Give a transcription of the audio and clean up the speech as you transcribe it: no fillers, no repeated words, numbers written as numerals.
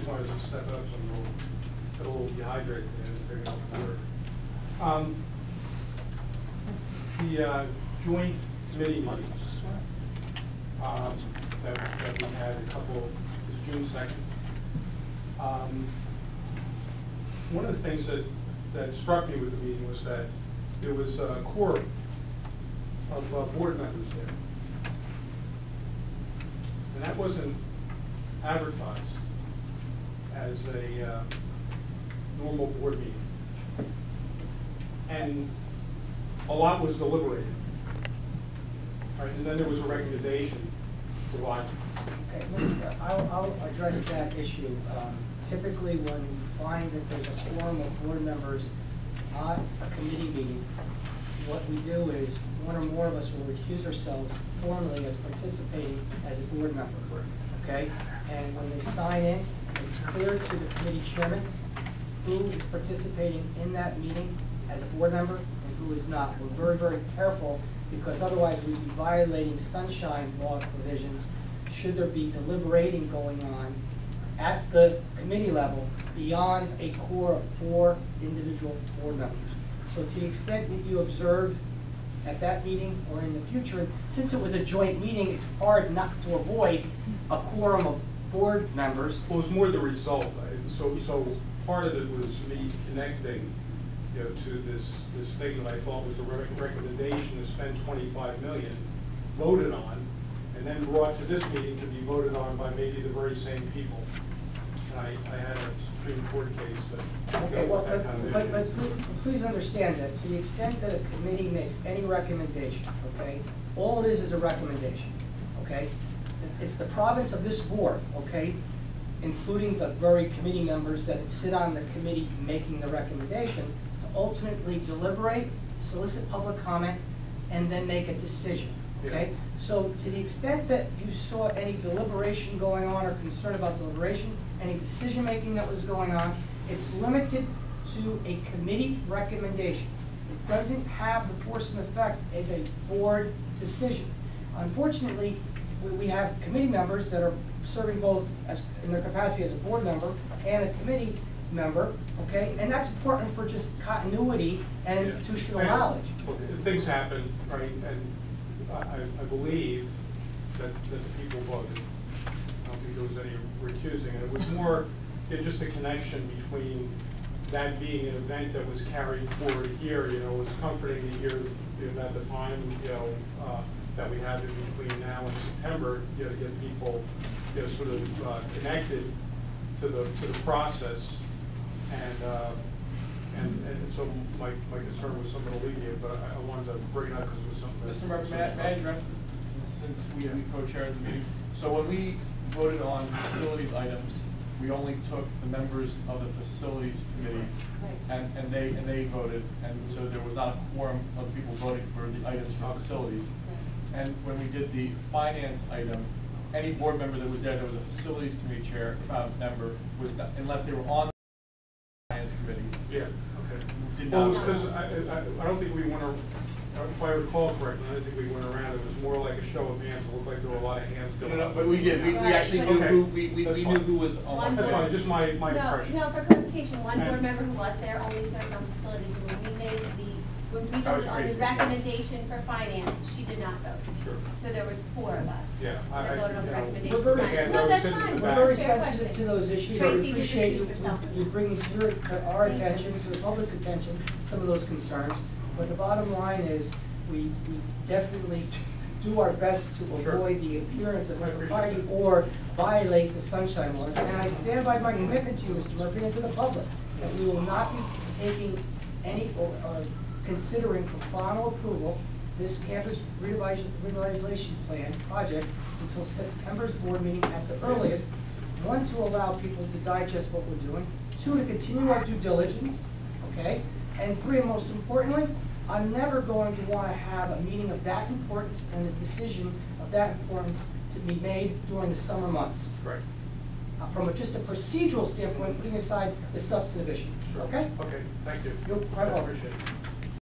just wanted to step up, so I'm a little dehydrated and figuring out the word. The joint committee meetings that we had a couple, this June 2nd. One of the things that struck me with the meeting was that there was a core of board members there. And that wasn't advertised as a normal board meeting. And a lot was deliberated. All right, and then there was a recommendation provided. Okay, I'll address that issue. Typically, when we find that there's a quorum of board members at a committee meeting, what we do is one or more of us will recuse ourselves formally as participating as a board member. Okay? And when they sign in, it's clear to the committee chairman who is participating in that meeting as a board member and who is not. We're very, very careful because otherwise we'd be violating sunshine law provisions should there be deliberating going on at the committee level beyond a core of 4 individual board members. So to the extent that you observe at that meeting or in the future, and since it was a joint meeting, it's hard not to avoid a quorum of board members. Well, it was more the result. So part of it was me connecting, to this thing that I thought was a recommendation to spend $25 million, voted on, and then brought to this meeting to be voted on by maybe the very same people. And I had a Supreme Court case that okay, well, that kind of but please understand that to the extent that a committee makes any recommendation, okay, all it is a recommendation, okay? It's the province of this board, okay, including the very committee members that sit on the committee making the recommendation, to ultimately deliberate, solicit public comment, and then make a decision, okay? Yeah. So to the extent that you saw any deliberation going on or concern about deliberation, any decision making that was going on, it's limited to a committee recommendation. It doesn't have the force and effect of a board decision. Unfortunately, we have committee members that are serving both in their capacity as a board member and a committee member, okay? And that's important for just continuity and institutional knowledge. Things happen, right? And I believe that the people voted. I don't think there was any recusing. And it was more just a connection between that being an event that was carried forward here. It was comforting to hear at the time, that we had in between now and September, to get people, sort of connected to the process, and so my concern was somewhat alleviated, but I wanted to bring it up because it was something. Mr. Murphy, may I address it since we co-chaired the meeting? So when we voted on facilities items, we only took the members of the facilities committee, and they voted, and so there was not a quorum of people voting for the items for facilities. And when we did the finance item, any board member that was there was a facilities committee chair member, unless they were on the finance committee. Yeah. Okay. Did well, not. Because I don't think we went around. If I recall correctly, I don't think we went around. It was more like a show of hands. It looked like there were a lot of hands going. No, but we did. We actually knew who we knew who was on. That's fine. Just my impression. No, for clarification, one board member who was there only served on facilities, and when we voted on the recommendation for finance, she did not vote. Sure. So there was 4 of us. Yeah, that voted on the recommendation. We're very Fair sensitive question. to those issues. Tracy, I appreciate you bringing to our attention, to the public's attention, some of those concerns. But the bottom line is, we definitely do our best to avoid the appearance of impropriety or violate the sunshine laws. And I stand by my commitment to you, Mr. Murphy, and to the public, that we will not be taking any or considering for final approval this campus revitalization plan project until September's board meeting at the earliest. 1, to allow people to digest what we're doing. 2, to continue our due diligence, okay? And 3, and most importantly, I'm never going to want to have a meeting of that importance and a decision of that importance to be made during the summer months. Right. From just a procedural standpoint, putting aside the substantive issue. Sure. Okay? Okay, thank you. You're quite welcome. I appreciate it.